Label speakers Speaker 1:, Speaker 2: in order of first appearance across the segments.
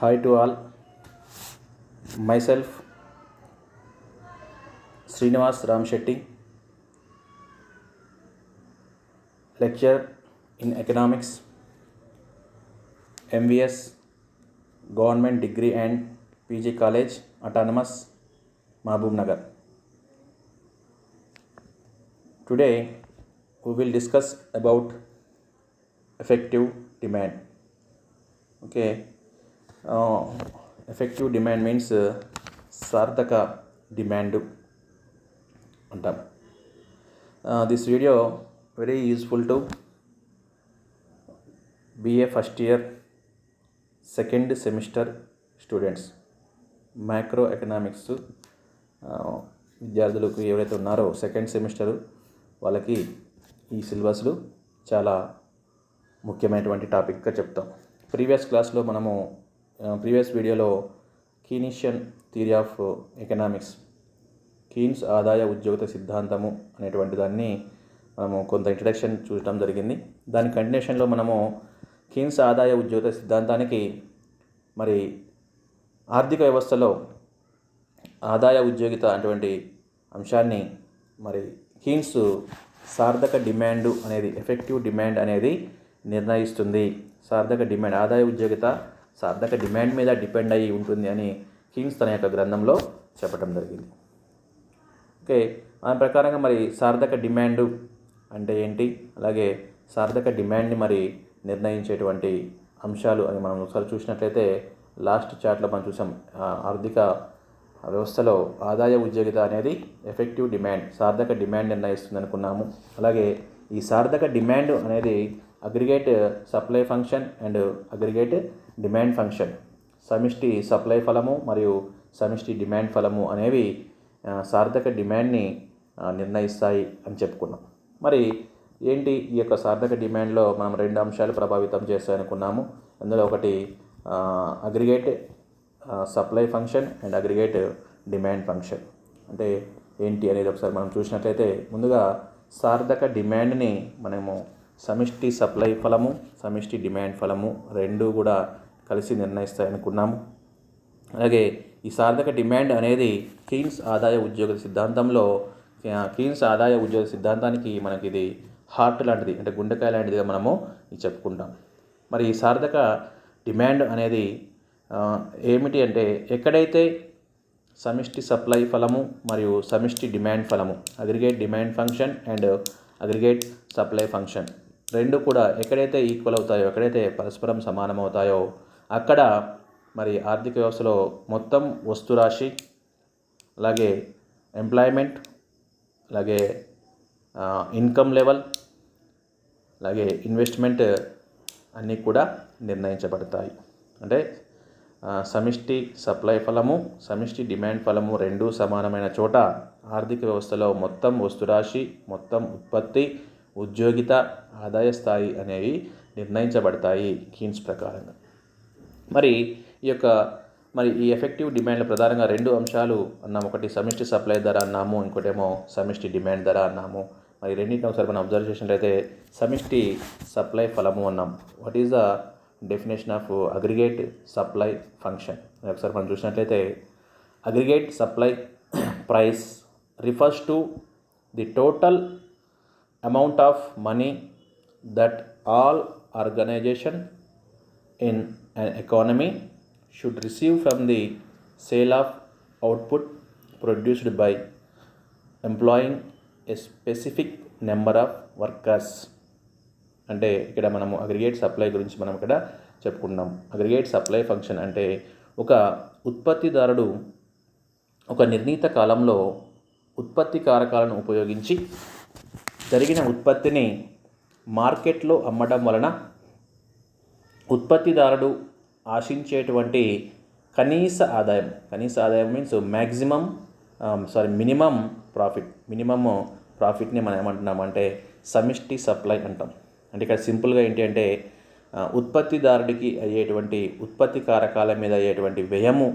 Speaker 1: Hi to all. Myself Srinivas Ramshetty, lecturer in economics, MVS, Government Degree and PG College, Autonomous, Mahbub Nagar. Today we will discuss about effective demand. Okay, effective demand means సార్థక demand అంటాం. This video very useful to BA first year second semester students, micro economics విద్యార్థులకు ఎవరైతే ఉన్నారో second semester వాళ్ళకి ఈ సిలబస్లు చాలా ముఖ్యమైనటువంటి టాపిక్గా చెప్తాం. ప్రీవియస్ క్లాస్లో మనము ప్రీవియస్ వీడియోలో కీనిషియన్ థియరీ ఆఫ్ ఎకనామిక్స్, కీన్స్ ఆదాయ ఉద్యోగిత సిద్ధాంతము అనేటువంటి దాన్ని మనము కొంత ఇంట్రడక్షన్ చూడటం జరిగింది. దాని కంటిన్యూషన్లో మనము కీన్స్ ఆదాయ ఉద్యోగిత సిద్ధాంతానికి మరి ఆర్థిక వ్యవస్థలో ఆదాయ ఉద్యోగిత అటువంటి అంశాన్ని మరి కీన్స్ సార్థక డిమాండ్ అనేది, ఎఫెక్టివ్ డిమాండ్ అనేది నిర్ణయిస్తుంది. సార్థక డిమాండ్, ఆదాయ ఉద్యోగిత సార్థక డిమాండ్ మీద డిపెండ్ అయ్యి ఉంటుంది అని కీన్స్ తన యొక్క గ్రంథంలో చెప్పడం జరిగింది. ఓకే, దాని ప్రకారంగా మరి సార్థక డిమాండ్ అంటే ఏంటి, అలాగే సార్థక డిమాండ్ని మరి నిర్ణయించేటువంటి అంశాలు అని మనం ఒకసారి చూసినట్లయితే లాస్ట్ చార్ట్లో మనం చూసాం. ఆర్థిక వ్యవస్థలో ఆదాయ ఉద్యోగిత అనేది ఎఫెక్టివ్ డిమాండ్, సార్థక డిమాండ్ నిర్ణయిస్తుంది అనుకున్నాము. అలాగే ఈ సార్థక డిమాండ్ అనేది aggregate supply function and aggregate demand function, సమిష్టి సప్లై ఫలము మరియు సమిష్టి డిమాండ్ ఫలము అనేవి సార్థక డిమాండ్ని నిర్ణయిస్తాయి అని చెప్పుకున్నాం. మరి ఏంటి ఈ యొక్క సార్థక డిమాండ్లో మనం రెండు అంశాలు ప్రభావితం చేస్తాయి అనుకున్నాము. అందులో ఒకటి aggregate supply function and aggregate demand function అంటే ఏంటి అనేది ఒకసారి మనం చూసినట్లయితే, ముందుగా సార్థక డిమాండ్ని మనము సమిష్టి సప్లై ఫలము, సమిష్టి డిమాండ్ ఫలము రెండు కూడా కలిసి నిర్ణయిస్తాయి అనుకున్నాము. అలాగే ఈ సార్థక డిమాండ్ అనేది కీన్స్ ఆదాయ ఉద్యోగ సిద్ధాంతంలో, కీన్స్ ఆదాయ ఉద్యోగ సిద్ధాంతానికి మనకి ఇది హార్ట్ లాంటిది, అంటే గుండెకాయ లాంటిదిగా మనము చెప్పుకుంటాం. మరి ఈ సార్థక డిమాండ్ అనేది ఏమిటి అంటే, ఎక్కడైతే సమిష్టి సప్లై ఫలము మరియు సమిష్టి డిమాండ్ ఫలము, aggregate demand function and aggregate supply function రెండు కూడా ఎక్కడైతే ఈక్వల్ అవుతాయో, ఎక్కడైతే పరస్పరం సమానమవుతాయో అక్కడ మరి ఆర్థిక వ్యవస్థలో మొత్తం వస్తురాశి, అలాగే ఎంప్లాయ్మెంట్, అలాగే ఇన్కమ్ లెవెల్, అలాగే ఇన్వెస్ట్మెంట్ అన్నీ కూడా నిర్ణయించబడతాయి. అంటే సమిష్టి సప్లై ఫలము, సమిష్టి డిమాండ్ ఫలము రెండూ సమానమైన చోట ఆర్థిక వ్యవస్థలో మొత్తం వస్తురాశి, మొత్తం ఉత్పత్తి, ఉద్యోగిత, ఆదాయ స్థాయి అనేవి నిర్ణయించబడతాయి కీన్స్ ప్రకారంగా. మరి ఈ ఎఫెక్టివ్ డిమాండ్ల ప్రధానంగా రెండు అంశాలు అన్నాము. ఒకటి సమిష్టి సప్లై ధర అన్నాము, ఇంకోటేమో సమిష్టి డిమాండ్ ధర అన్నాము. మరి రెండింటిని ఒకసారి మనం అబ్జర్వ్ చేసినట్లయితే సమిష్టి సప్లై ఫలము అన్నాం. What is the definition of aggregate supply function ఒకసారి మనం చూసినట్లయితే, aggregate supply price refers to the total amount of money that all organization in an economy should receive from the sale of output produced by employing a specific number of workers. అంటే ఇక్కడ మనము aggregate supply గురించి మనం ఇక్కడ చెప్పుకుంటున్నాం. Aggregate supply function అంటే ఒక ఉత్పత్తిదారుడు ఒక నిర్ణీత కాలంలో ఉత్పత్తి కారకాలను ఉపయోగించి జరిగిన ఉత్పత్తిని మార్కెట్లో అమ్మడం వలన ఉత్పత్తిదారుడు ఆశించేటువంటి కనీస ఆదాయం మీన్స్ మినిమం ప్రాఫిట్ని మనం ఏమంటున్నామంటే సమిష్టి సప్లై అంటాం. అంటే ఇక్కడ సింపుల్గా ఏంటి అంటే, ఉత్పత్తిదారుడికి అయ్యేటువంటి ఉత్పత్తి కారకాల మీద అయ్యేటువంటి వ్యయము,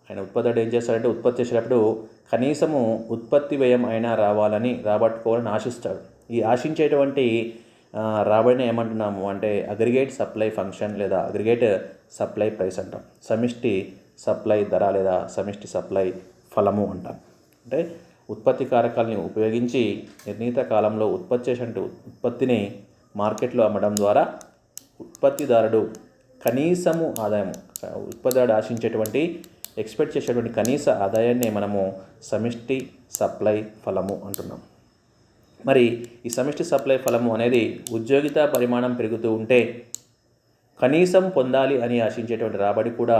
Speaker 1: ఆయన ఉత్పత్తిదారుడు ఏం చేస్తాడంటే ఉత్పత్తి చేసేటప్పుడు కనీసము ఉత్పత్తి వ్యయం అయినా రాబట్టుకోవాలని ఆశిస్తాడు. ఈ ఆశించేటువంటి రాబడిని ఏమంటున్నాము అంటే అగ్రిగేట్ సప్లై ఫంక్షన్ లేదా అగ్రిగేట్ సప్లై ప్రైస్ అంటాం. సమిష్టి సప్లై ధర లేదా సమిష్టి సప్లై ఫలము అంటాం. అంటే ఉత్పత్తి కారకాలని ఉపయోగించి నిర్ణీత కాలంలో ఉత్పత్తి చేసినట్టు ఉత్పత్తిని మార్కెట్లో అమ్మడం ద్వారా ఉత్పత్తిదారుడు కనీసము ఆదాయం, ఉత్పత్తిదారుడు ఆశించేటువంటి ఎక్స్పెక్ట్ చేసేటువంటి కనీస ఆదాయాన్ని మనము సమిష్టి సప్లై ఫలము అంటున్నాం. మరి ఈ సమిష్టి సప్లై ఫలము అనేది ఉద్యోగిత పరిమాణం పెరుగుతూ ఉంటే కనీసం పొందాలి అని ఆశించేటువంటి రాబడి కూడా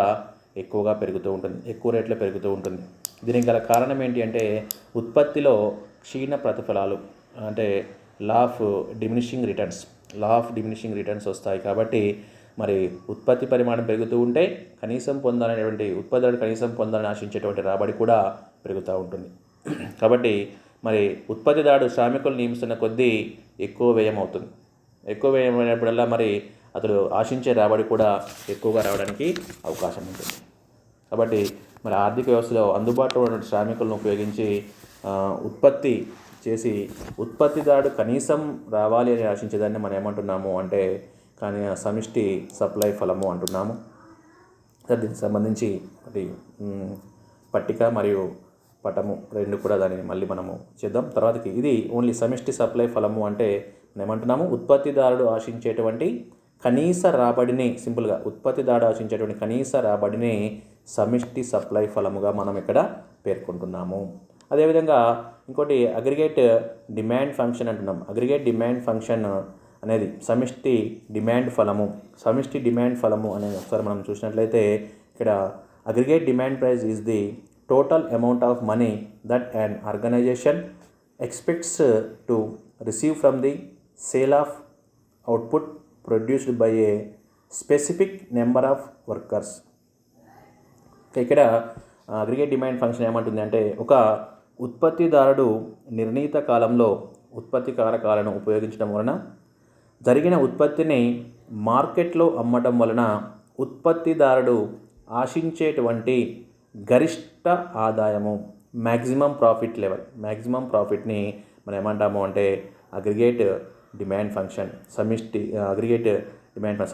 Speaker 1: ఎక్కువగా పెరుగుతూ ఉంటుంది, ఎక్కువ రేట్లో పెరుగుతూ ఉంటుంది. దీనికి గల కారణం ఏంటి అంటే ఉత్పత్తిలో క్షీణ ప్రతిఫలాలు, అంటే లా ఆఫ్ డిమినిషింగ్ రిటర్న్స్ వస్తాయి. కాబట్టి మరి ఉత్పత్తి పరిమాణం పెరుగుతూ ఉంటే కనీసం పొందాలనేటువంటి ఉత్పత్తులను కనీసం పొందాలని ఆశించేటువంటి రాబడి కూడా పెరుగుతూ ఉంటుంది. కాబట్టి మరి ఉత్పత్తిదారుడు శ్రామికులు నియమిస్తున్న కొద్దీ ఎక్కువ వ్యయం అవుతుంది. ఎక్కువ వ్యయం అయినప్పుడల్లా మరి అతడు ఆశించే రాబడి కూడా ఎక్కువగా రావడానికి అవకాశం ఉంటుంది. కాబట్టి మరి ఆర్థిక వ్యవస్థలో అందుబాటులో ఉన్న శ్రామికులను ఉపయోగించి ఉత్పత్తి చేసి ఉత్పత్తిదారుడు కనీసం రావాలి అని ఆశించేదాన్ని మనం ఏమంటున్నాము అంటే కానీ సమిష్టి సప్లై ఫలము అంటున్నాము. దీనికి సంబంధించి అది పట్టిక మరియు పటము రెండు కూడా దానిని మళ్ళీ మనము చేద్దాం తర్వాతకి. ఇది ఓన్లీ సమిష్టి సప్లై ఫలము అంటే మనం ఏమంటున్నాము, ఉత్పత్తిదారుడు ఆశించేటువంటి కనీస రాబడిని, సింపుల్గా ఉత్పత్తిదారుడు ఆశించేటువంటి కనీస రాబడిని సమిష్టి సప్లై ఫలముగా మనం ఇక్కడ పేర్కొంటున్నాము. అదేవిధంగా ఇంకోటి అగ్రిగేట్ డిమాండ్ ఫంక్షన్ అంటున్నాం. అగ్రిగేట్ డిమాండ్ ఫంక్షన్ అనేది సమిష్టి డిమాండ్ ఫలము. సమిష్టి డిమాండ్ ఫలము అనేది ఒకసారి మనం చూసినట్లయితే ఇక్కడ aggregate demand price is the total amount of money that an organization expects to receive from the sale of output produced by a specific number of workers. ఇక్కడ అగ్రిగేట్ డిమాండ్ ఫంక్షన్ ఏమంటుంది అంటే ఒక ఉత్పత్తిదారుడు నిర్ణీత కాలంలో ఉత్పత్తి కారకాలను ఉపయోగించడం వలన జరిగిన ఉత్పత్తిని మార్కెట్లో అమ్మడం వలన ఉత్పత్తిదారుడు ఆశించేటువంటి గరిష్ట ఆదాయము, మ్యాక్సిమం ప్రాఫిట్ని మనం ఏమంటాము అంటే అగ్రిగేట్ డిమాండ్ ఫంక్షన్,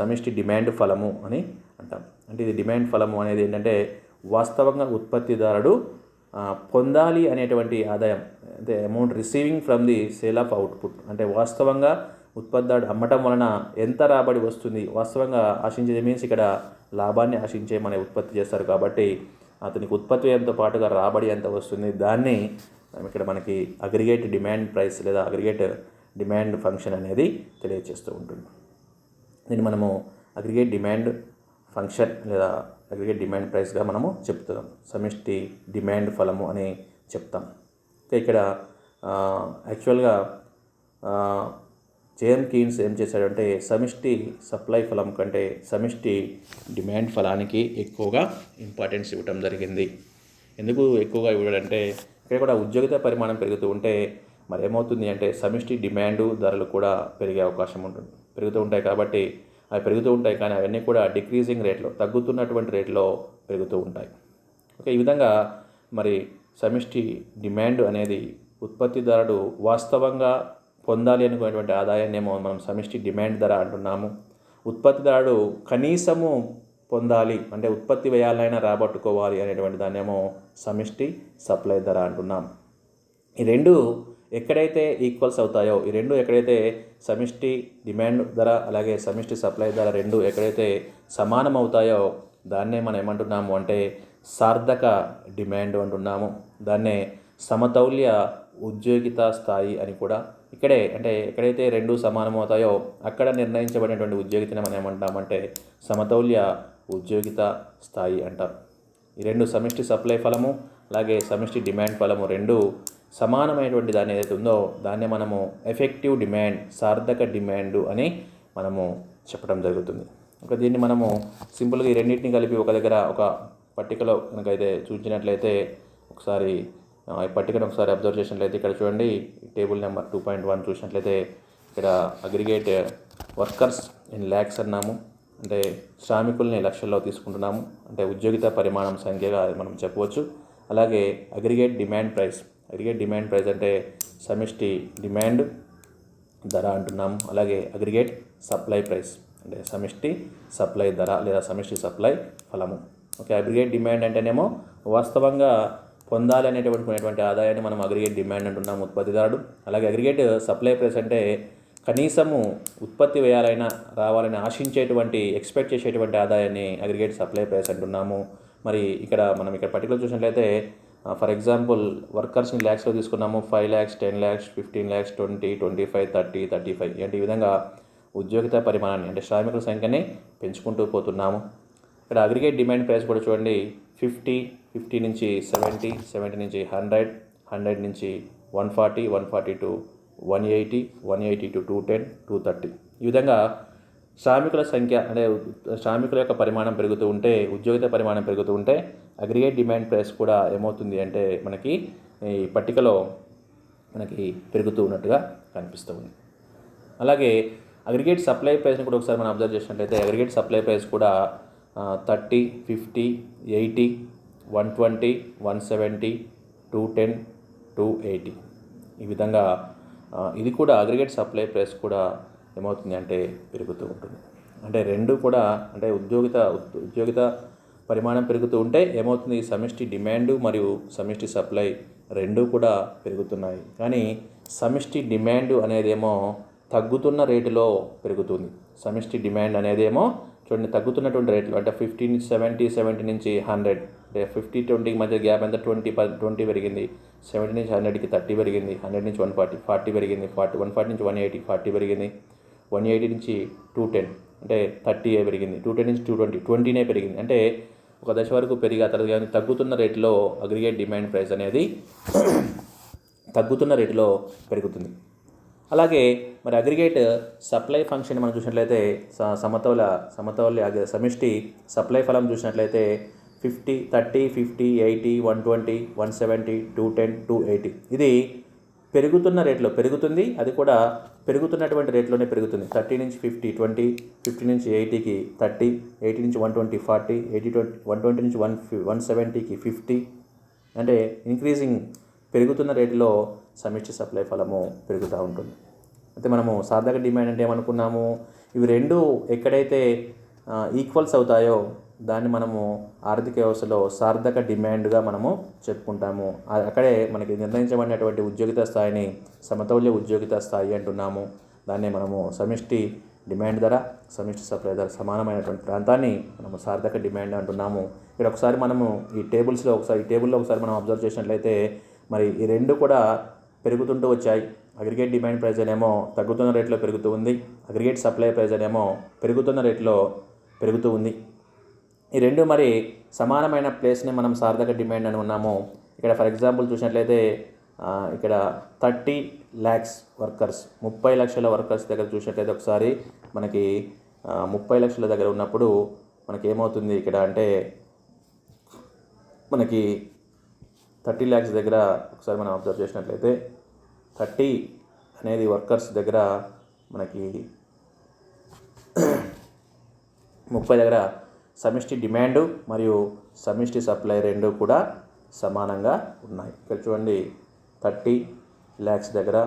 Speaker 1: సమిష్టి డిమాండ్ ఫలము అని అంటాం. అంటే ఇది డిమాండ్ ఫలము అనేది ఏంటంటే వాస్తవంగా ఉత్పత్తిదారుడు పొందాలి అనేటువంటి ఆదాయం, అంటే amount receiving from the sale of output, అంటే వాస్తవంగా ఉత్పత్తిదారుడు అమ్మటం వలన ఎంత రాబడి వస్తుంది, వాస్తవంగా ఆశించేది మీన్స్ ఇక్కడ లాభాన్ని ఆశించే మన ఉత్పత్తి చేస్తారు కాబట్టి అతనికి ఉత్పత్తి వ్యయంతో పాటుగా రాబడి ఎంత వస్తుంది, దాన్ని ఇక్కడ మనకి అగ్రిగేట్ డిమాండ్ ప్రైస్ లేదా అగ్రిగేట్ డిమాండ్ ఫంక్షన్ అనేది తెలియజేస్తూ ఉంటుంది. దీన్ని మనము అగ్రిగేట్ డిమాండ్ ఫంక్షన్ లేదా అగ్రిగేట్ డిమాండ్ ప్రైస్గా మనము చెప్తున్నాం. సమిష్టి డిమాండ్ ఫలము అని చెప్తాం. ఇక్కడ యాక్చువల్గా జేఎం కీన్స్ ఏం చేశాడంటే సమిష్టి సప్లై ఫలం కంటే సమిష్టి డిమాండ్ ఫలానికి ఎక్కువగా ఇంపార్టెన్స్ ఇవ్వటం జరిగింది. ఎందుకు ఎక్కువగా ఇవ్వడంటే ఇక్కడ కూడా ఉద్యోగిత పరిమాణం పెరుగుతూ ఉంటే మరి ఏమవుతుంది అంటే సమిష్టి డిమాండు ధరలు కూడా పెరిగే అవకాశం ఉంటుంది, పెరుగుతూ ఉంటాయి. కాబట్టి అవి పెరుగుతూ ఉంటాయి కానీ అవన్నీ కూడా డిక్రీజింగ్ రేట్లో, తగ్గుతున్నటువంటి రేట్లో పెరుగుతూ ఉంటాయి. ఓకే, ఈ విధంగా మరి సమిష్టి డిమాండ్ అనేది ఉత్పత్తిదారుడు వాస్తవంగా పొందాలి అనుకునేటువంటి ఆదాయాన్నేమో మనం సమిష్టి డిమాండ్ ధర అంటున్నాము. ఉత్పత్తిదారుడు కనీసము పొందాలి అంటే ఉత్పత్తి వ్యయాలైనా రాబట్టుకోవాలి అనేటువంటి దాన్నేమో సమిష్టి సప్లై ధర అంటున్నాం. ఈ రెండు ఎక్కడైతే ఈక్వల్స్ అవుతాయో, ఈ రెండు ఎక్కడైతే సమిష్టి డిమాండ్ ధర అలాగే సమిష్టి సప్లై ధర రెండు ఎక్కడైతే సమానం అవుతాయో దాన్నే మనం ఏమంటున్నాము అంటే సార్థక డిమాండ్ అంటున్నాము. దాన్నే సమతౌల్య ఉద్యోగిత స్థాయి అని కూడా ఇక్కడే అంటే ఎక్కడైతే రెండు సమానం అవుతాయో అక్కడ నిర్ణయించబడినటువంటి ఉద్యోగితని మనం ఏమంటామంటే సమతౌల్య ఉద్యోగిత స్థాయి అంటారు. ఈ రెండు సమిష్టి సప్లై ఫలము అలాగే సమిష్టి డిమాండ్ ఫలము రెండు సమానమైనటువంటి దాన్ని ఏదైతే ఉందో దాన్నే మనము ఎఫెక్టివ్ డిమాండ్, సార్థక డిమాండ్ అని మనము చెప్పడం జరుగుతుంది. ఒక దీన్ని మనము సింపుల్గా ఈ రెండింటిని కలిపి ఒక దగ్గర ఒక పట్టికలో కనుకైతే చూపించినట్లయితే ఒకసారి ఈ పట్టికను ఒకసారి అబ్జర్వ్ చేసినట్లయితే ఇక్కడ చూడండి టేబుల్ నెంబర్ 2.1 చూసినట్లయితే ఇక్కడ అగ్రిగేట్ వర్కర్స్ ఇన్ ల్యాక్స్ అన్నాము, అంటే శ్రామికుల్ని లక్షల్లో తీసుకుంటున్నాము, అంటే ఉద్యోగిత పరిమాణం సంఖ్యగా మనం చెప్పవచ్చు. అలాగే అగ్రిగేట్ డిమాండ్ ప్రైస్ అంటే సమిష్టి డిమాండ్ ధర అంటున్నాము. అలాగే అగ్రిగేట్ సప్లై ప్రైస్ అంటే సమిష్టి సప్లై ధర లేదా సమిష్టి సప్లై ఫలము. ఓకే, అగ్రిగేట్ డిమాండ్ అంటేనేమో వాస్తవంగా పొందాలి అనేటువంటి ఆదాయాన్ని మనం అగ్రిగేట్ డిమాండ్ అంటున్నాము, ఉత్పత్తిదారుడు. అలాగే అగ్రిగేట్ సప్లై ప్రైస్ అంటే కనీసము ఉత్పత్తి వేయాలైనా రావాలని ఆశించేటువంటి ఎక్స్పెక్ట్ చేసేటువంటి ఆదాయాన్ని అగ్రిగేట్ సప్లై ప్రైస్ అంటున్నాము. మరి మనం ఇక్కడ పర్టికులర్ చూసినట్లయితే ఫర్ ఎగ్జాంపుల్ వర్కర్స్ని ల్యాక్స్లో తీసుకున్నాము. 5 lakhs, 10 lakhs, 15 lakhs, 20, 25, 30, 35 అంటే ఈ విధంగా ఉద్యోగిత పరిమాణాన్ని అంటే శ్రామికుల సంఖ్యని పెంచుకుంటూ పోతున్నాము. ఇక్కడ అగ్రిగేట్ డిమాండ్ ప్రైస్ కూడా చూడండి, 50 నుంచి 70 నుంచి 100, 100 నుంచి 140, 140 to 180, 180 to 210, 230 ఈ విధంగా శ్రామికుల సంఖ్య అంటే శ్రామికుల యొక్క పరిమాణం పెరుగుతూ ఉంటే, ఉద్యోగిత పరిమాణం పెరుగుతూ ఉంటే అగ్రిగేట్ డిమాండ్ ప్రైస్ కూడా ఏమవుతుంది అంటే మనకి ఈ పట్టికలో మనకి పెరుగుతూ ఉన్నట్టుగా కనిపిస్తూ ఉంది. అలాగే అగ్రిగేట్ సప్లై ప్రైస్ని కూడా ఒకసారి మనం అబ్జర్వ్ చేసినట్లయితే అగ్రిగేట్ సప్లై ప్రైస్ కూడా 30, 50, 80, 120, 170, 210, 280 ఈ విధంగా ఇది కూడా అగ్రిగేట్ సప్లై ప్రైస్ కూడా ఏమవుతుంది అంటే పెరుగుతూ ఉంటుంది. అంటే రెండు కూడా అంటే ఉద్యోగిత పరిమాణం పెరుగుతూ ఉంటే ఏమవుతుంది, సమిష్టి డిమాండు మరియు సమిష్టి సప్లై రెండూ కూడా పెరుగుతున్నాయి. కానీ సమిష్టి డిమాండ్ అనేదేమో తగ్గుతున్న రేటులో పెరుగుతుంది. సమిష్టి డిమాండ్ అనేదేమో చూడండి తగ్గుతున్నటువంటి రేట్లు అంటే 50 నుంచి 70, 70 నుంచి 100 అంటే 50-20 మధ్య గ్యాప్ ఎంత 20 పెరిగింది. 70 నుంచి 100కి 30 పెరిగింది. 100 నుంచి 140, 40 పెరిగింది. 140 నుంచి 180, 40 పెరిగింది. 180 నుంచి 210 అంటే 30 పెరిగింది. 210 నుంచి 220, 20 పెరిగింది. అంటే ఒక దశ వరకు పెరిగి ఆ తర్వాత తగ్గుతున్న రేటులో అగ్రిగేట్ డిమాండ్ ప్రైస్ అనేది తగ్గుతున్న రేటులో పెరుగుతుంది. అలాగే మరి అగ్రిగేట్ సప్లై ఫంక్షన్ మనం చూసినట్లయితే సమతౌల్య సమిష్టి సప్లై ఫలం చూసినట్లయితే 50, 30, 50, 80, 120, 170, 210, 280 ఇది పెరుగుతున్న రేట్లో పెరుగుతుంది. అది కూడా పెరుగుతున్నటువంటి రేట్లోనే పెరుగుతుంది. 30 నుంచి 50, 20, 50 నుంచి 80కి 30, 80 నుంచి 120, 40, 120 నుంచి 170కి 50 అంటే ఇంక్రీజింగ్ పెరుగుతున్న రేటులో సమిష్టి సప్లై ఫలము పెరుగుతూ ఉంటుంది. అయితే మనము సార్థక డిమాండ్ అంటే ఏమనుకున్నాము, ఇవి రెండు ఎక్కడైతే ఈక్వల్స్ అవుతాయో దాన్ని మనము ఆర్థిక వ్యవస్థలో సార్థక డిమాండ్గా మనము చెప్పుకుంటాము. అక్కడే మనకి నిర్ణయించబడినటువంటి ఉద్యోగిత స్థాయిని సమతౌల్య ఉద్యోగిత స్థాయి అంటున్నాము. దాన్నే మనము సమిష్టి డిమాండ్ ధర, సమిష్టి సప్లై ధర సమానమైనటువంటి ప్రాంతాన్ని మనము సార్థక డిమాండ్ అంటున్నాము. ఇక్కడ ఒకసారి మనము ఈ టేబుల్లో ఒకసారి మనం అబ్జర్వ్ చేసినట్లయితే మరి ఈ రెండు కూడా పెరుగుతుంటూ వచ్చాయి. అగ్రిగేట్ డిమాండ్ ప్రైస్ అనేమో తగ్గుతున్న రేట్లో పెరుగుతూ ఉంది. అగ్రిగేట్ సప్లై ప్రైస్ అనేమో పెరుగుతున్న రేట్లో పెరుగుతూ ఉంది. ఈ రెండు మరి సమానమైన ప్లేస్ని మనం సార్థక డిమాండ్ అని ఉన్నాము. ఇక్కడ ఫర్ ఎగ్జాంపుల్ చూసినట్లయితే ఇక్కడ 30 lakhs వర్కర్స్ 30 లక్షల వర్కర్స్ దగ్గర చూసినట్లయితే ఒకసారి మనకి 30 లక్షల దగ్గర ఉన్నప్పుడు మనకి ఏమవుతుంది ఇక్కడ అంటే మనకి 30 lakhs దగ్గర ఒకసారి మనం అబ్జర్వ్ చేసినట్లయితే 30 అనేది వర్కర్స్ దగ్గర మనకి 30 దగ్గర సమిష్టి డిమాండు మరియు సమిష్టి సప్లై రెండు కూడా సమానంగా ఉన్నాయి. ఇక్కడ చూడండి 30 lakhs దగ్గర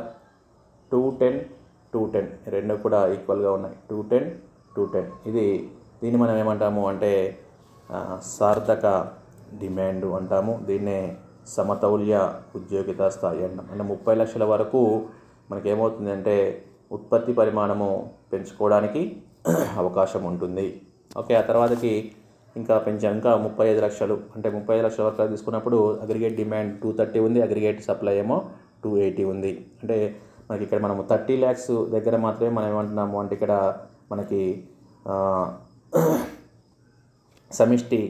Speaker 1: 210 రెండు కూడా ఈక్వల్గా ఉన్నాయి. 210 దీన్ని మనం ఏమంటాము అంటే సార్థక డిమాండ్ అంటాము. దీన్నే సమతౌల్య ఉద్యోగిత స్థాయి అంటాం. అంటే 30 లక్షల వరకు మనకి ఏమవుతుంది అంటే ఉత్పత్తి పరిమాణము పెంచుకోవడానికి అవకాశం ఉంటుంది. ఓకే, ఆ తర్వాతకి ఇంకా 35 లక్షలు అంటే 35 లక్షల వరకు తీసుకున్నప్పుడు అగ్రిగేట్ డిమాండ్ 230 ఉంది. అగ్రిగేట్ సప్లై ఏమో 280 ఉంది. అంటే మనకి ఇక్కడ మనము 30 lakhs దగ్గర మాత్రమే మనం ఏమంటున్నాము అంటే ఇక్కడ మనకి సమిష్టి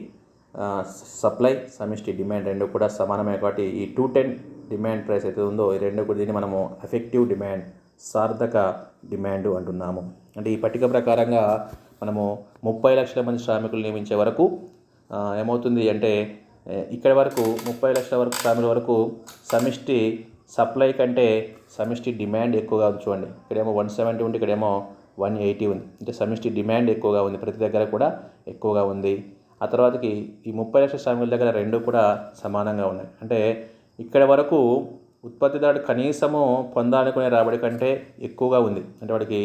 Speaker 1: సప్లై సమిష్టి డిమాండ్ రెండు కూడా సమానమే. కాబట్టి ఈ 210 డిమాండ్ ప్రైస్ అయితే ఉందో ఈ రెండు కూడా దీన్ని మనము ఎఫెక్టివ్ డిమాండ్ సార్థక డిమాండ్ అంటున్నాము. అంటే ఈ పట్టిక ప్రకారంగా మనము 30 లక్షల మంది శ్రామికులు నియమించే వరకు ఏమవుతుంది అంటే ఇక్కడ వరకు 30 లక్షల వరకు శ్రామికుల వరకు సమిష్టి సప్లై కంటే సమిష్టి డిమాండ్ ఎక్కువగా ఉంది. చూడండి ఇక్కడేమో 170 ఉంది, ఇక్కడేమో 180 ఉంది. అంటే సమిష్టి డిమాండ్ ఎక్కువగా ఉంది, ప్రతి దగ్గర కూడా ఎక్కువగా ఉంది. ఆ తర్వాతకి ఈ 30 లక్షల శ్రామికుల దగ్గర రెండు కూడా సమానంగా ఉన్నాయి. అంటే ఇక్కడ వరకు ఉత్పత్తిదారుడు కనీసము పొందాలనుకునే రాబడి కంటే ఎక్కువగా ఉంది, అంటే వాడికి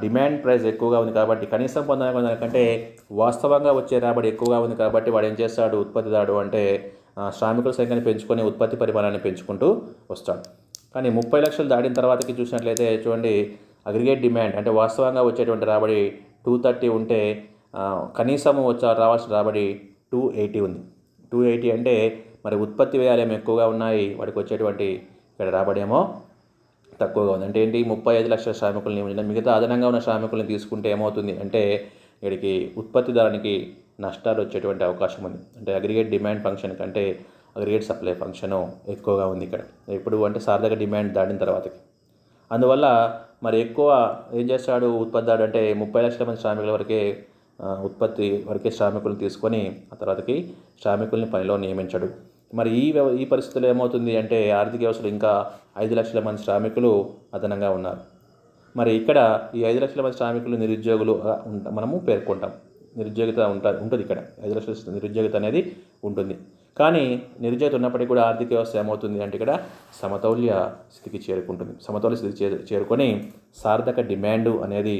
Speaker 1: డిమాండ్ ప్రైస్ ఎక్కువగా ఉంది కాబట్టి కనీసం పొందాలనుకునే దానికంటే వాస్తవంగా వచ్చే రాబడి ఎక్కువగా ఉంది కాబట్టి వాడు ఏం చేస్తాడు ఉత్పత్తిదారుడు అంటే శ్రామికుల సంఖ్యను పెంచుకొని ఉత్పత్తి పరిమాణాన్ని పెంచుకుంటూ వస్తాడు. కానీ 30 లక్షలు దాటిన తర్వాతకి చూసినట్లయితే చూడండి, అగ్రిగేట్ డిమాండ్ అంటే వాస్తవంగా వచ్చేటువంటి రాబడి 230 ఉంటే కనీసము రావాల్సిన రాబడి 280 ఉంది. 280 అంటే మరి ఉత్పత్తి వ్యయాలు ఏమో ఎక్కువగా ఉన్నాయి, వాడికి వచ్చేటువంటి ఇక్కడ రాబడి ఏమో తక్కువగా ఉంది. అంటే ఏంటి, 35 లక్షల శ్రామికులను నియమించడం, మిగతా అదనంగా ఉన్న శ్రామికులను తీసుకుంటే ఏమవుతుంది అంటే వీడికి ఉత్పత్తిదారునికి నష్టాలు వచ్చేటువంటి అవకాశం ఉంది. అంటే అగ్రిగేట్ డిమాండ్ ఫంక్షన్ కంటే అగ్రిగేట్ సప్లై ఫంక్షను ఎక్కువగా ఉంది ఇక్కడ ఇప్పుడు, అంటే సార్థక డిమాండ్ దాటిన తర్వాతకి. అందువల్ల మరి ఎక్కువ ఏం చేస్తాడు ఉత్పత్తిదారుడు అంటే 30 లక్షల మంది శ్రామికుల వరకే ఉత్పత్తి వరకే శ్రామికులను తీసుకొని ఆ తర్వాతకి శ్రామికుల్ని పనిలో నియమించడు. మరి ఈ పరిస్థితుల్లో ఏమవుతుంది అంటే ఆర్థిక వ్యవస్థలో ఇంకా 5 లక్షల మంది శ్రామికులు అదనంగా ఉన్నారు. మరి ఇక్కడ ఈ 5 లక్షల మంది శ్రామికులు నిరుద్యోగులు మనము పేర్కొంటాం. నిరుద్యోగిత ఉంటుంది ఇక్కడ, 5 లక్షల నిరుద్యోగిత అనేది ఉంటుంది. కానీ నిరుద్యోగిత ఉన్నప్పటికీ కూడా ఆర్థిక వ్యవస్థ ఏమవుతుంది అంటే ఇక్కడ సమతౌల్య స్థితికి చేరుకుంటుంది. సమతౌల్య స్థితికి చేరుకొని సార్థక డిమాండ్ అనేది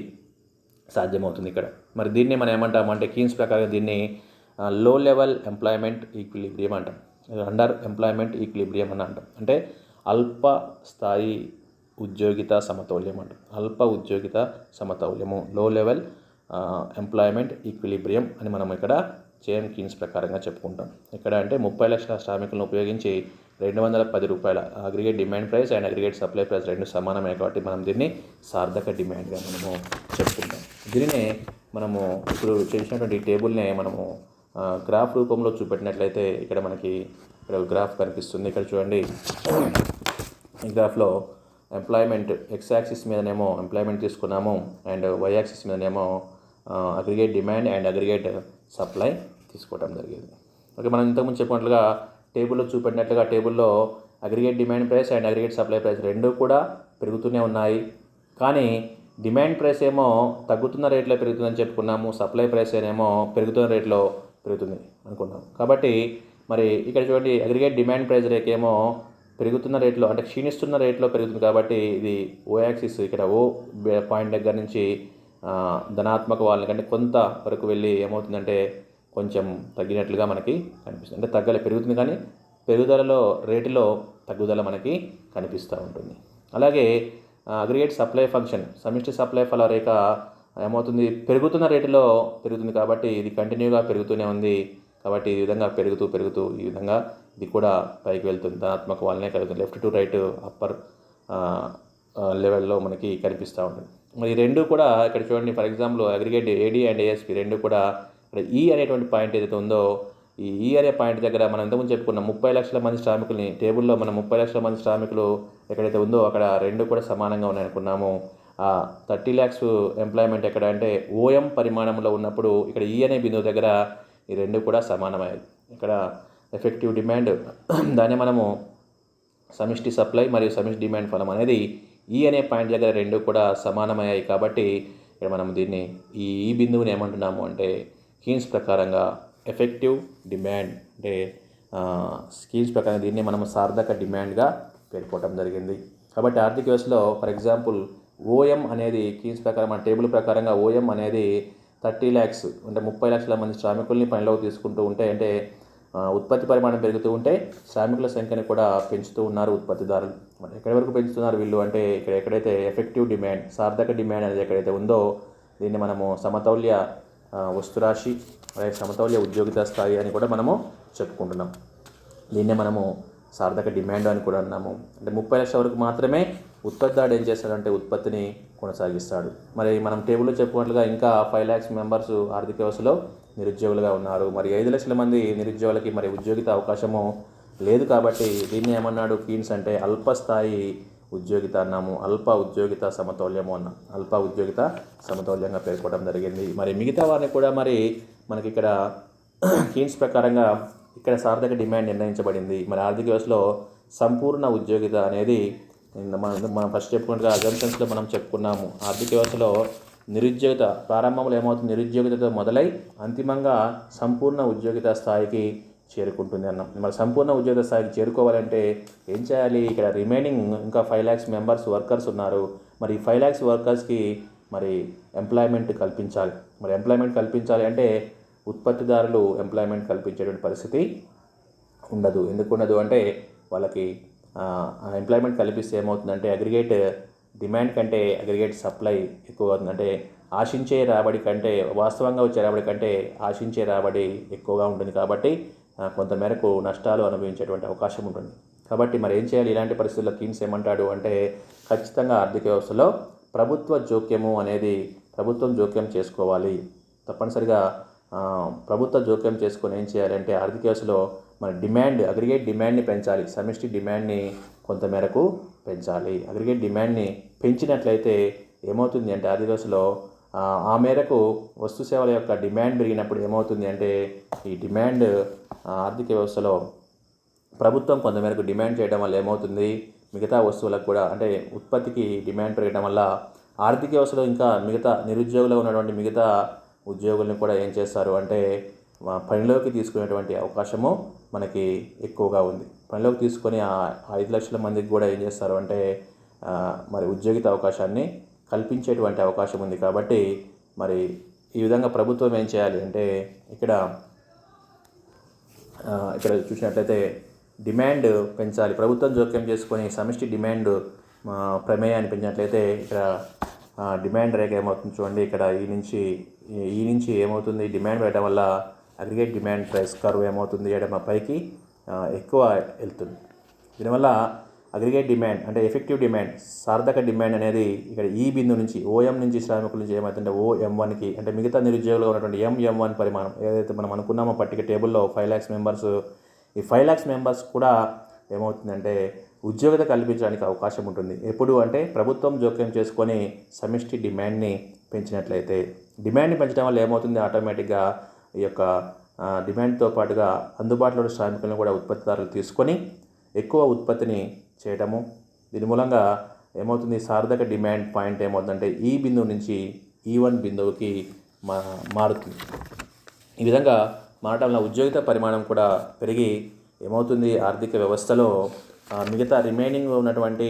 Speaker 1: సాధ్యమవుతుంది ఇక్కడ. మరి దీన్ని మనం ఏమంటామంటే కీన్స్ ప్రకారం దీన్ని లో లెవెల్ ఎంప్లాయ్మెంట్ ఈక్విలిబ్రియం అంటాం, అండర్ ఎంప్లాయ్మెంట్ ఈక్విలిబ్రియం అని అంటాం. అంటే అల్ప స్థాయి ఉద్యోగిత సమతౌల్యం అంటాం. అల్ప ఉద్యోగిత సమతౌల్యము, లో లెవెల్ ఎంప్లాయ్మెంట్ ఈక్విలిబ్రియం అని మనం ఇక్కడ జేఎం కీన్స్ ప్రకారంగా చెప్పుకుంటాం. ఇక్కడ అంటే 30 లక్షల శ్రామికులను ఉపయోగించి 210 రూపాయల aggregate demand price and aggregate supply price రెండు సమానమే కాబట్టి మనం దీన్ని సార్థక డిమాండ్గా మనము చెప్పుకుంటాం. దీనినే మనము ఇప్పుడు చేసినటువంటి ఈ టేబుల్నే మనము గ్రాఫ్ రూపంలో చూపెట్టినట్లయితే ఇక్కడ మనకి ఇక్కడ గ్రాఫ్ కనిపిస్తుంది. ఇక్కడ చూడండి, ఈ గ్రాఫ్లో ఎంప్లాయ్మెంట్ ఎక్స్ యాక్సిస్ మీదనేమో ఎంప్లాయ్మెంట్ తీసుకున్నాము అండ్ వై యాక్సిస్ మీదనేమో aggregate demand and aggregate supply తీసుకోవడం జరిగింది. ఓకే, మనం ఇంతకుముందు చెప్పినట్లుగా టేబుల్లో చూపెట్టినట్లుగా టేబుల్లో aggregate demand price and aggregate supply price రెండు కూడా పెరుగుతూనే ఉన్నాయి. కానీ డిమాండ్ ప్రైస్ ఏమో తగ్గుతున్న రేట్లో పెరుగుతుందని చెప్పుకున్నాము, సప్లై ప్రైస్ ఏమో పెరుగుతున్న రేట్లో పెరుగుతుంది అనుకున్నాం. కాబట్టి మరి ఇక్కడ చూడండి, అగ్రిగేట్ డిమాండ్ ప్రైస్ రేట్ ఏమో పెరుగుతున్న రేట్లో అంటే క్షీణిస్తున్న రేట్లో పెరుగుతుంది కాబట్టి ఇది ఓ యాక్సిస్ ఇక్కడ ఓ పాయింట్ దగ్గర నుంచి ధనాత్మక వాళ్ళ కంటే కొంత వరకు వెళ్ళి ఏమవుతుందంటే కొంచెం తగ్గినట్లుగా మనకి కనిపిస్తుంది. అంటే పెరుగుతుంది కానీ పెరుగుదలలో రేటులో తగ్గుదల మనకి కనిపిస్తూ ఉంటుంది. అలాగే అగ్రిగేట్ సప్లై ఫంక్షన్ సమిష్టి సప్లై ఫల రేఖ ఏమవుతుంది, పెరుగుతున్న రేటులో పెరుగుతుంది కాబట్టి ఇది కంటిన్యూగా పెరుగుతూనే ఉంది. కాబట్టి ఈ విధంగా పెరుగుతూ ఈ విధంగా ఇది కూడా పైకి వెళ్తుంది, ధనాత్మక వాళ్ళనే కలుగుతుంది. లెఫ్ట్ టు రైట్ అప్పర్ లెవెల్లో మనకి కనిపిస్తూ ఉంటుంది. మరి రెండు కూడా ఇక్కడ చూడండి, for example aggregate AD and ASP రెండు కూడా ఇక్కడ ఈ అనేటువంటి పాయింట్ ఏదైతే ఉందో ఈ అనే పాయింట్ దగ్గర మనం ఇంతకుముందు చెప్పుకున్నాం 30 లక్షల మంది శ్రామికుల్ని టేబుల్లో మనం 30 లక్షల మంది శ్రామికులు ఎక్కడైతే ఉందో అక్కడ రెండు కూడా సమానంగా ఉన్నాయనుకున్నాము. 30 lakhs ఎంప్లాయ్మెంట్ ఎక్కడ అంటే ఓఎం పరిమాణంలో ఉన్నప్పుడు ఇక్కడ ఈ అనే బిందువు దగ్గర ఈ రెండు కూడా సమానమయ్యాయి. ఇక్కడ ఎఫెక్టివ్ డిమాండ్ దాన్ని మనము సమిష్టి సప్లై మరియు సమిష్టి డిమాండ్ ఫలం అనేది ఈ అనే పాయింట్ దగ్గర రెండు కూడా సమానమయ్యాయి. కాబట్టి ఇక్కడ మనం దీన్ని ఈ బిందువుని ఏమంటున్నాము అంటే కీన్స్ ప్రకారంగా ఎఫెక్టివ్ డిమాండ్ అంటే కీన్స్ ప్రకారం దీన్ని మనం సార్థక డిమాండ్గా పేర్కోవడం జరిగింది. కాబట్టి ఆర్థిక వ్యవస్థలో ఫర్ ఎగ్జాంపుల్ ఓఎం అనేది కీన్స్ ప్రకారం మన టేబుల్ ప్రకారంగా ఓఎం అనేది 30 lakhs అంటే 30 లక్షల మంది శ్రామికుల్ని పనిలోకి తీసుకుంటూ ఉంటే అంటే ఉత్పత్తి పరిమాణం పెరుగుతూ ఉంటే శ్రామికుల సంఖ్యను కూడా పెంచుతూ ఉన్నారు ఉత్పత్తిదారులు. మరి ఎక్కడి వరకు పెంచుతున్నారు వీళ్ళు అంటే ఇక్కడ ఎక్కడైతే ఎఫెక్టివ్ డిమాండ్ సార్థక డిమాండ్ అనేది ఎక్కడైతే ఉందో దీన్ని మనము సమతౌల్య వస్తురాశి అలాగే సమతౌల్య ఉద్యోగిత స్థాయి అని కూడా మనము చెప్పుకుంటున్నాం. దీన్నే మనము సార్థక డిమాండ్ అని కూడా అన్నాము. అంటే 30 లక్షల వరకు మాత్రమే ఉత్పత్తిదారుడు ఏం చేస్తాడంటే ఉత్పత్తిని కొనసాగిస్తాడు. మరి మనం టేబుల్లో చెప్పుకున్నట్లుగా ఇంకా 5 lakhs మెంబర్స్ ఆర్థిక వ్యవస్థలో నిరుద్యోగులుగా ఉన్నారు. మరి 5 లక్షల మంది నిరుద్యోగులకి మరి ఉద్యోగిత అవకాశము లేదు. కాబట్టి దీన్ని ఏమన్నాడు కీన్స్ అంటే అల్పస్థాయి ఉద్యోగిత అన్నాము, అల్ప ఉద్యోగిత సమతౌల్యము అన్నాం. అల్ప ఉద్యోగిత సమతౌల్యంగా పేర్కోవడం జరిగింది. మరి మిగతా వారిని కూడా మరి మనకి ఇక్కడ కీన్స్ ప్రకారంగా ఇక్కడ సార్థక డిమాండ్ నిర్ణయించబడింది. మరి ఆర్థిక వ్యవస్థలో సంపూర్ణ ఉద్యోగిత అనేది మనం ఫస్ట్ చెప్పుకున్నట్టుగా అజంప్షన్స్లో మనం చెప్పుకున్నాము. ఆర్థిక వ్యవస్థలో నిరుద్యోగిత ప్రారంభంలో ఏమవుతుంది, నిరుద్యోగితతో మొదలై అంతిమంగా సంపూర్ణ ఉద్యోగిత స్థాయికి చేరుకుంటుంది అన్నాం. మరి సంపూర్ణ ఉద్యోగ స్థాయికి చేరుకోవాలంటే ఏం చేయాలి? ఇక్కడ రిమైనింగ్ ఇంకా 5 lakhs మెంబర్స్ వర్కర్స్ ఉన్నారు. మరి 5 lakhs వర్కర్స్కి మరి ఎంప్లాయ్మెంట్ కల్పించాలి. మరి ఎంప్లాయ్మెంట్ కల్పించాలి అంటే ఉత్పత్తిదారులు ఎంప్లాయ్మెంట్ కల్పించేటువంటి పరిస్థితి ఉండదు. ఎందుకు ఉండదు అంటే వాళ్ళకి ఎంప్లాయ్మెంట్ కల్పిస్తే ఏమవుతుందంటే అగ్రిగేట్ డిమాండ్ కంటే అగ్రిగేట్ సప్లై ఎక్కువ అవుతుంది. అంటే ఆశించే రాబడి కంటే వాస్తవంగా వచ్చే రాబడి కంటే ఆశించే రాబడి ఎక్కువగా ఉంటుంది. కాబట్టి కొంతమేరకు నష్టాలు అనుభవించేటువంటి అవకాశం ఉంటుంది. కాబట్టి మరి ఏం చేయాలి? ఇలాంటి పరిస్థితుల్లో కీన్స్ ఏమంటాడు అంటే ఖచ్చితంగా ఆర్థిక వ్యవస్థలో ప్రభుత్వం జోక్యం చేసుకోవాలి. తప్పనిసరిగా ప్రభుత్వ జోక్యం చేసుకొని ఏం చేయాలంటే ఆర్థిక వ్యవస్థలో మన అగ్రిగేట్ డిమాండ్ని పెంచాలి. సమిష్టి డిమాండ్ని కొంతమేరకు పెంచాలి. అగ్రిగేట్ డిమాండ్ని పెంచినట్లయితే ఏమవుతుంది అంటే ఆర్థిక వ్యవస్థలో ఆ మేరకు వస్తు సేవల యొక్క డిమాండ్ పెరిగినప్పుడు ఏమవుతుంది అంటే ఈ డిమాండ్ ఆర్థిక వ్యవస్థలో ప్రభుత్వం కొంతమేరకు డిమాండ్ చేయడం వల్ల ఏమవుతుంది? మిగతా వస్తువులకు కూడా అంటే ఉత్పత్తికి డిమాండ్ పెరగడం వల్ల ఆర్థిక వ్యవస్థలో ఇంకా మిగతా నిరుద్యోగులు ఉన్నటువంటి మిగతా ఉద్యోగులను కూడా ఏం చేస్తారు అంటే పనిలోకి తీసుకునేటువంటి అవకాశము మనకి ఎక్కువగా ఉంది. పనిలోకి తీసుకొని ఆ 5 లక్షల మందికి కూడా ఏం చేస్తారు అంటే మరి ఉద్యోగిత అవకాశాన్ని కల్పించేటువంటి అవకాశం ఉంది. కాబట్టి మరి ఈ విధంగా ప్రభుత్వం ఏం చేయాలి అంటే ఇక్కడ చూసినట్లయితే డిమాండ్ పెంచాలి. ప్రభుత్వం జోక్యం చేసుకొని సమిష్టి డిమాండ్ ప్రమేయాన్ని పెంచినట్లయితే ఇక్కడ డిమాండ్ రేఖ ఏమవుతుంది చూడండి. ఇక్కడ ఈ నుంచి ఏమవుతుంది? డిమాండ్ పెట్టడం వల్ల అగ్రిగేట్ డిమాండ్ ప్రైస్ కర్వ్ ఏమవుతుంది? ఎడమ పైకి ఎక్కువ వెళ్తుంది. దీనివల్ల అగ్రిగేట్ డిమాండ్ అంటే ఎఫెక్టివ్ డిమాండ్ సార్థక డిమాండ్ అనేది ఇక్కడ ఈ బిందు నుంచి ఓఎం నుంచి శ్రామికుల నుంచి ఏమవుతుందంటే OM1కి అంటే మిగతా నిరుద్యోగులు ఉన్నటువంటి M1 పరిమాణం ఏదైతే మనం అనుకున్నామో పట్టిక టేబుల్లో 5 lakhs మెంబర్స్, ఈ 5 lakhs మెంబర్స్ కూడా ఏమవుతుందంటే ఉద్యోగిత కల్పించడానికి అవకాశం ఉంటుంది. ఎప్పుడు అంటే ప్రభుత్వం జోక్యం చేసుకొని సమిష్టి డిమాండ్ని పెంచినట్లయితే. డిమాండ్ని పెంచడం వల్ల ఏమవుతుంది? ఆటోమేటిక్గా ఈ యొక్క డిమాండ్తో పాటుగా అందుబాటులో ఉన్న శ్రామికులను కూడా ఉత్పత్తిదారులు తీసుకొని ఎక్కువ ఉత్పత్తిని చేయడము. దీని మూలంగా ఏమవుతుంది? సార్థక డిమాండ్ పాయింట్ ఏమవుతుందంటే ఈ బిందువు నుంచి E1 బిందువుకి మారుతుంది. ఈ విధంగా మారటం వల్ల ఉద్యోగిత పరిమాణం కూడా పెరిగి ఏమవుతుంది? ఆర్థిక వ్యవస్థలో మిగతా రిమైనింగ్ ఉన్నటువంటి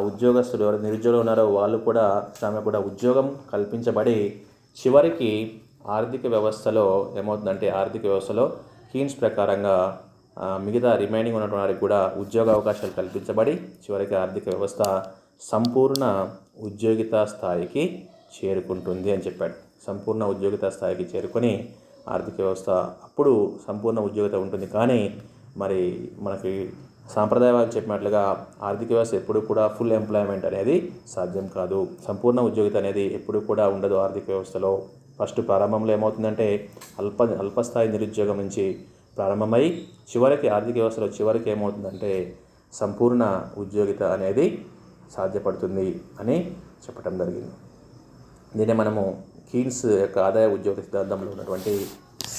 Speaker 1: ఉద్యోగస్తులు నిరుద్యోగులు ఉన్నారో వాళ్ళు కూడా శ్రామికులు కూడా ఉద్యోగం కల్పించబడి చివరికి ఆర్థిక వ్యవస్థలో ఏమవుతుందంటే ఆర్థిక వ్యవస్థలో కీన్స్ ప్రకారంగా మిగతా రిమైనింగ్ ఉన్నటువంటి వారికి కూడా ఉద్యోగ అవకాశాలు కల్పించబడి చివరికి ఆర్థిక వ్యవస్థ సంపూర్ణ ఉద్యోగిత స్థాయికి చేరుకుంటుంది అని చెప్పాడు. సంపూర్ణ ఉద్యోగిత స్థాయికి చేరుకొని ఆర్థిక వ్యవస్థ అప్పుడు సంపూర్ణ ఉద్యోగిత ఉంటుంది. కానీ మరి మనకి సాంప్రదాయాలు చెప్పినట్లుగా ఆర్థిక వ్యవస్థ ఎప్పుడు కూడా ఫుల్ ఎంప్లాయ్మెంట్ అనేది సాధ్యం కాదు. సంపూర్ణ ఉద్యోగిత అనేది ఎప్పుడు కూడా ఉండదు ఆర్థిక వ్యవస్థలో. ఫస్ట్ ప్రారంభంలో ఏమవుతుందంటే అల్పస్థాయి నిరుద్యోగం నుంచి ప్రారంభమై చివరికి ఆర్థిక వ్యవస్థలో చివరికి ఏమవుతుందంటే సంపూర్ణ ఉద్యోగిత అనేది సాధ్యపడుతుంది అని చెప్పడం జరిగింది. దీన్ని మనము కీన్స్ యొక్క ఆదాయ ఉద్యోగ సిద్ధాంతంలో ఉన్నటువంటి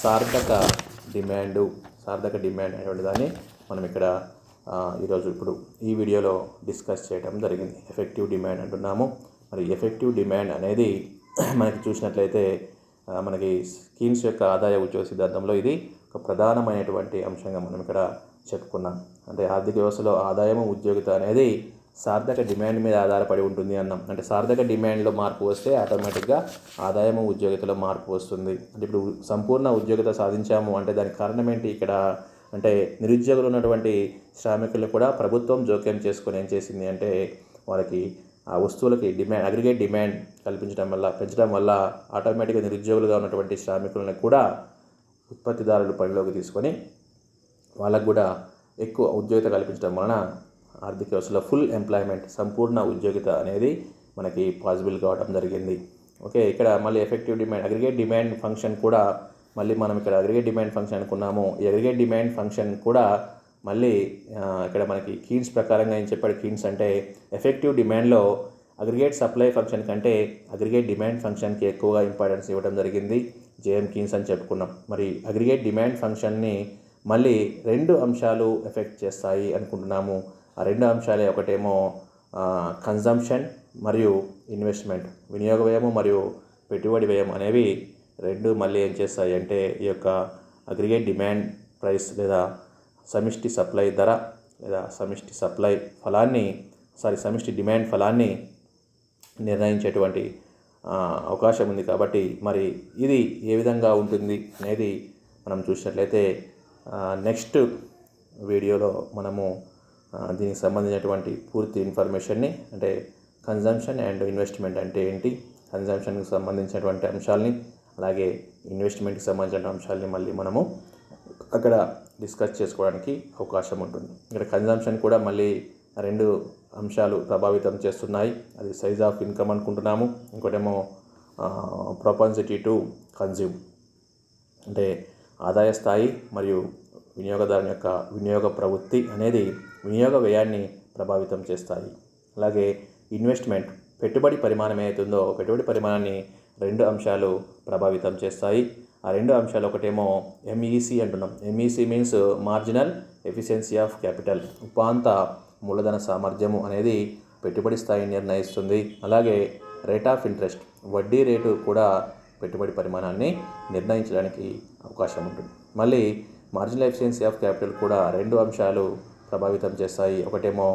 Speaker 1: సార్థక డిమాండ్ అనేటువంటి దాన్ని మనం ఇక్కడ ఈరోజు ఇప్పుడు ఈ వీడియోలో డిస్కస్ చేయడం జరిగింది. ఎఫెక్టివ్ డిమాండ్ అంటున్నాము. మరి ఎఫెక్టివ్ డిమాండ్ అనేది మనకి చూసినట్లయితే మనకి కీన్స్ యొక్క ఆదాయ ఉద్యోగ సిద్ధాంతంలో ఇది ఒక ప్రధానమైనటువంటి అంశంగా మనం ఇక్కడ చెప్పుకున్నాం. అంటే ఆర్థిక వ్యవస్థలో ఆదాయము ఉద్యోగిత అనేది సార్థక డిమాండ్ మీద ఆధారపడి ఉంటుంది అన్నాం. అంటే సార్థక డిమాండ్లో మార్పు వస్తే ఆటోమేటిక్గా ఆదాయము ఉద్యోగితలో మార్పు వస్తుంది. అంటే ఇప్పుడు సంపూర్ణ ఉద్యోగిత సాధించాము అంటే దానికి కారణం ఏంటి? ఇక్కడ అంటే నిరుద్యోగులు ఉన్నటువంటి శ్రామికులు కూడా ప్రభుత్వం జోక్యం చేసుకొని ఏం చేసింది అంటే వాళ్ళకి ఆ వస్తువులకి అగ్రిగేట్ డిమాండ్ పెంచడం వల్ల ఆటోమేటిక్గా నిరుద్యోగులుగా ఉన్నటువంటి శ్రామికులను కూడా ఉత్పత్తిదారులు పనిలోకి తీసుకొని వాళ్ళకు కూడా ఎక్కువ ఉద్యోగిత కల్పించడం వలన ఆర్థిక వ్యవస్థలో ఫుల్ ఎంప్లాయ్మెంట్ సంపూర్ణ ఉద్యోగిత అనేది మనకి పాసిబుల్ కావడం జరిగింది. ఓకే, ఇక్కడ మళ్ళీ effective demand aggregate demand function కూడా మళ్ళీ మనం ఇక్కడ అగ్రిగేట్ డిమాండ్ ఫంక్షన్ అనుకున్నాము. ఈ అగ్రిగేట్ డిమాండ్ ఫంక్షన్ కూడా మళ్ళీ ఇక్కడ మనకి కీన్స్ ప్రకారంగా ఏం చెప్పాడు? కీన్స్ అంటే ఎఫెక్టివ్ డిమాండ్లో అగ్రిగేట్ సప్లై ఫంక్షన్ కంటే అగ్రిగేట్ డిమాండ్ ఫంక్షన్కి ఎక్కువగా ఇంపార్టెన్స్ ఇవ్వడం జరిగింది. జేఎం కీన్స్ అని చెప్పుకున్నాం. మరి అగ్రిగేట్ డిమాండ్ ఫంక్షన్ని మళ్ళీ 2 అంశాలు ఎఫెక్ట్ చేస్తాయి అనుకుంటున్నాము. ఆ 2 అంశాలే ఒకటేమో కన్జంప్షన్ మరియు ఇన్వెస్ట్మెంట్, వినియోగ వ్యయము మరియు పెట్టుబడి వ్యయం అనేవి 2 మళ్ళీ ఏం చేస్తాయి అంటే ఈ యొక్క అగ్రిగేట్ డిమాండ్ ప్రైస్ లేదా సమిష్టి సప్లై ధర లేదా సమిష్టి సప్లై ఫలాన్ని సమిష్టి డిమాండ్ ఫలాన్ని నిర్ణయించేటువంటి అవకాశం ఉంది. కాబట్టి మరి ఇది ఏ విధంగా ఉంటుంది అనేది మనం చూసినట్లయితే నెక్స్ట్ వీడియోలో మనము దీనికి సంబంధించినటువంటి పూర్తి ఇన్ఫర్మేషన్ని, అంటే కన్జంప్షన్ అండ్ ఇన్వెస్ట్మెంట్ అంటే ఏంటి, కన్జంప్షన్కి సంబంధించినటువంటి అంశాలని, అలాగే ఇన్వెస్ట్మెంట్కి సంబంధించిన అంశాలని మళ్ళీ మనము అక్కడ డిస్కస్ చేసుకోవడానికి అవకాశం ఉంటుంది. ఇక్కడ కన్జంప్షన్ కూడా మళ్ళీ 2 అంశాలు ప్రభావితం చేస్తున్నాయి. అది సైజ్ ఆఫ్ ఇన్కమ్ అనుకుంటున్నాము, ఇంకోటేమో ప్రొపెన్సిటీ టు కన్జ్యూమ్, అంటే ఆదాయ స్థాయి మరియు వినియోగదారుని యొక్క వినియోగ ప్రవృత్తి అనేది వినియోగ వ్యయాన్ని ప్రభావితం చేస్తాయి. అలాగే ఇన్వెస్ట్మెంట్, పెట్టుబడి పరిమాణం ఏదైతుందో పెట్టుబడి పరిమాణాన్ని 2 అంశాలు ప్రభావితం చేస్తాయి. ఆ 2 అంశాలు ఒకటేమో ఎంఈసి అంటున్నాం. MEC means marginal efficiency of capital, ఉపాంత మూలధన సామర్థ్యము అనేది పెట్టుబడి స్థాయిని నిర్ణయిస్తుంది. అలాగే రేట్ ఆఫ్ ఇంట్రెస్ట్, వడ్డీ రేటు కూడా పెట్టుబడి పరిమాణాన్ని నిర్ణయించడానికి అవకాశం ఉంటుంది. మళ్ళీ మార్జినల్ ఎఫిషియన్సీ ఆఫ్ క్యాపిటల్ కూడా 2 అంశాలు ప్రభావితం చేస్తాయి. ఒకటేమో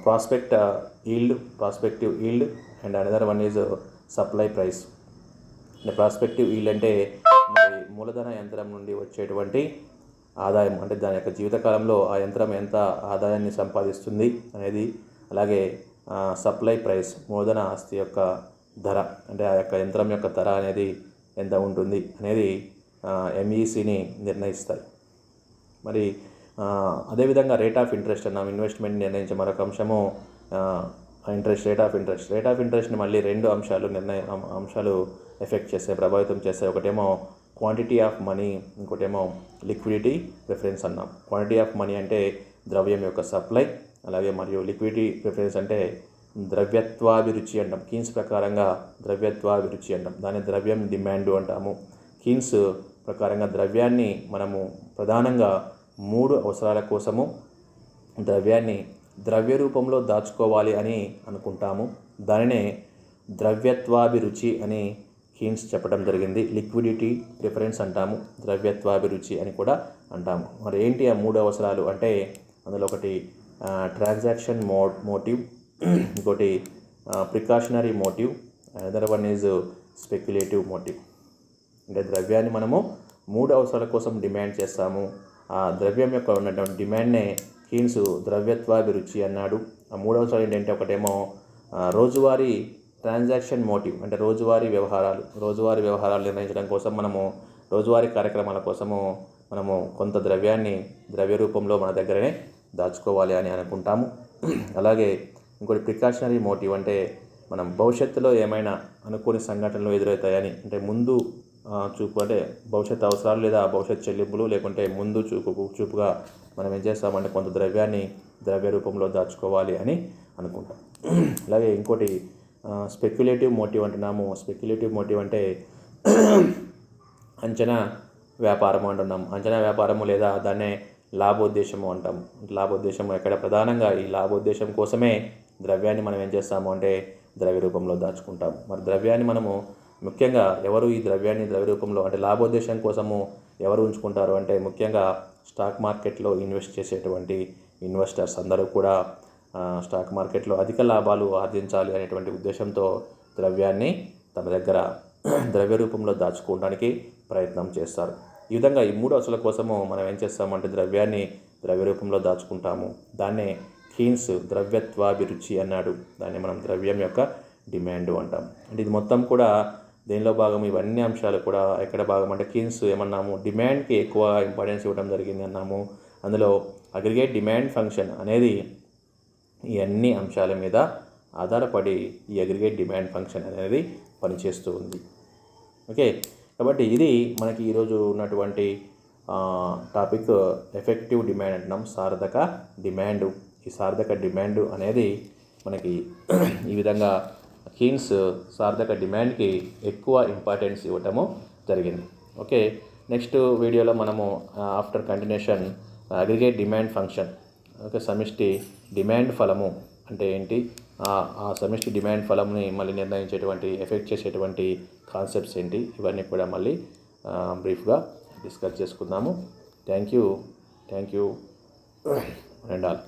Speaker 1: prospective yield and another one is supply price. అంటే ప్రాస్పెక్టివ్ ఈల్డ్ అంటే మరి మూలధన యంత్రం నుండి వచ్చేటువంటి ఆదాయం, అంటే దాని యొక్క జీవితకాలంలో ఆ యంత్రం ఎంత ఆదాయాన్ని సంపాదిస్తుంది అనేది. అలాగే సప్లై ప్రైస్, మూలధన ఆస్తి యొక్క ధర, అంటే ఆ యొక్క యంత్రం యొక్క ధర అనేది ఎంత ఉంటుంది అనేది ఎంఈసిని నిర్ణయిస్తాయి. మరి అదేవిధంగా రేట్ ఆఫ్ ఇంట్రెస్ట్ అన్నాం. ఇన్వెస్ట్మెంట్ నిర్ణయించే మరొక అంశము రేట్ ఆఫ్ ఇంట్రెస్ట్ని మళ్ళీ 2 అంశాలు ఎఫెక్ట్ చేస్తాయి, ప్రభావితం చేస్తాయి. ఒకటేమో క్వాంటిటీ ఆఫ్ మనీ, ఇంకోటేమో లిక్విడిటీ ప్రిఫరెన్స్ అన్నాం. క్వాంటిటీ ఆఫ్ మనీ అంటే ద్రవ్యం యొక్క సప్లై, అలాగే మరియు లిక్విడిటీ ప్రిఫరెన్స్ అంటే ద్రవ్యత్వాభిరుచి అంటాం. కీన్స్ ప్రకారంగా ద్రవ్యత్వాభిరుచి అంటాం, దాన్ని ద్రవ్యం డిమాండ్ అంటాము. కీన్స్ ప్రకారంగా ద్రవ్యాన్ని మనము ప్రధానంగా 3 అవసరాల కోసము ద్రవ్యాన్ని ద్రవ్య రూపంలో దాచుకోవాలి అని అనుకుంటాము. దానినే ద్రవ్యత్వాభిరుచి అని కీన్స్ చెప్పడం జరిగింది. లిక్విడిటీ ప్రిఫరెన్స్ అంటాము, ద్రవ్యత్వాభిరుచి అని కూడా అంటాము. మరి ఏంటి ఆ 3 అవసరాలు అంటే అందులో ఒకటి ట్రాన్సాక్షన్ మోటివ్, ఇంకోటి precautionary motive, another one is speculative motive. అంటే ద్రవ్యాన్ని మనము 3 అవసరాల కోసం డిమాండ్ చేస్తాము. ఆ ద్రవ్యం యొక్క ఉన్నటువంటి డిమాండ్నే కీన్స్ ద్రవ్యత్వాభిరుచి అన్నాడు. ఆ 3 అవసరాలు ఏంటంటే ఒకటేమో రోజువారీ ట్రాన్సాక్షన్ మోటివ్, అంటే రోజువారీ వ్యవహారాలు నిర్ణయించడం కోసం మనము రోజువారీ కార్యక్రమాల కోసము మనము కొంత ద్రవ్యాన్ని ద్రవ్య రూపంలో మన దగ్గరనే దాచుకోవాలి అని అనుకుంటాము. అలాగే ఇంకోటి ప్రికాషనరీ మోటివ్, అంటే మనం భవిష్యత్తులో ఏమైనా అనుకోని సంఘటనలు ఎదురవుతాయని, అంటే ముందు చూపు, అంటే భవిష్యత్ అవసరాలు లేదా భవిష్యత్ చెల్లింపులు, లేకుంటే ముందు చూపుగా మనం ఏం చేస్తామంటే కొంత ద్రవ్యాన్ని ద్రవ్య రూపంలో దాచుకోవాలి అని అనుకుంటాం. అలాగే ఇంకోటి స్పెక్యులేటివ్ మోటివ్ అంటున్నాము. స్పెక్యులేటివ్ మోటివ్ అంటే అంచనా వ్యాపారము అంటున్నాము. అంచనా వ్యాపారము లేదా దాన్నే లాభోద్దేశము అంటాము. లాభోద్దేశము ఎక్కడ ప్రధానంగా ఈ లాభోద్దేశం కోసమే ద్రవ్యాన్ని మనం ఏం చేస్తాము అంటే ద్రవ్య రూపంలో దాచుకుంటాము. మరి ద్రవ్యాన్ని మనము ముఖ్యంగా ఎవరు ఈ ద్రవ్యాన్ని ద్రవ్య రూపంలో అంటే లాభోద్దేశం కోసము ఎవరు ఉంచుకుంటారు అంటే ముఖ్యంగా స్టాక్ మార్కెట్లో ఇన్వెస్ట్ చేసేటువంటి ఇన్వెస్టర్స్ అందరూ కూడా స్టాక్ మార్కెట్లో అధిక లాభాలు ఆర్జించాలి అనేటువంటి ఉద్దేశంతో ద్రవ్యాన్ని తమ దగ్గర ద్రవ్య రూపంలో దాచుకోవడానికి ప్రయత్నం చేస్తారు. ఈ విధంగా ఈ 3 అవసరాల కోసము మనం ఏం చేస్తామంటే ద్రవ్యాన్ని ద్రవ్య రూపంలో దాచుకుంటాము. దాన్నే కీన్స్ ద్రవ్యత్వాభిరుచి అన్నాడు. దాన్ని మనం ద్రవ్యం యొక్క డిమాండ్ అంటాం. అంటే ఇది మొత్తం కూడా దేనిలో భాగం, ఇవన్నీ అంశాలు కూడా ఎక్కడ భాగం అంటే కీన్స్ ఏమన్నాము, డిమాండ్కి ఎక్కువ ఇంపార్టెన్స్ ఇవ్వడం జరిగింది అన్నాము. అందులో అగ్రిగేట్ డిమాండ్ ఫంక్షన్ అనేది ఈ అన్ని అంశాల మీద ఆధారపడి ఈ అగ్రిగేట్ డిమాండ్ ఫంక్షన్ అనేది పనిచేస్తూ ఉంది. ఓకే, కాబట్టి ఇది మనకి ఈరోజు ఉన్నటువంటి టాపిక్ ఎఫెక్టివ్ డిమాండ్ అంటున్నాం, సార్థక డిమాండ్. ఈ సార్థక డిమాండ్ అనేది మనకి ఈ విధంగా కీన్స్ సార్థక డిమాండ్కి ఎక్కువ ఇంపార్టెన్స్ ఇవ్వటము జరిగింది. ఓకే, నెక్స్ట్ వీడియోలో మనము after continuation aggregate demand function, okay, సమిష్టి డిమాండ్ ఫలము అంటే ఏంటి, ఆ సమిష్టి డిమాండ్ ఫలంని మళ్ళీ నిర్ణయించేటువంటి ఎఫెక్ట్ చేసేటువంటి కాన్సెప్ట్స్ ఏంటి, ఇవన్నీ కూడా మళ్ళీ బ్రీఫ్గా డిస్కస్ చేసుకుందాము. Thank you and all.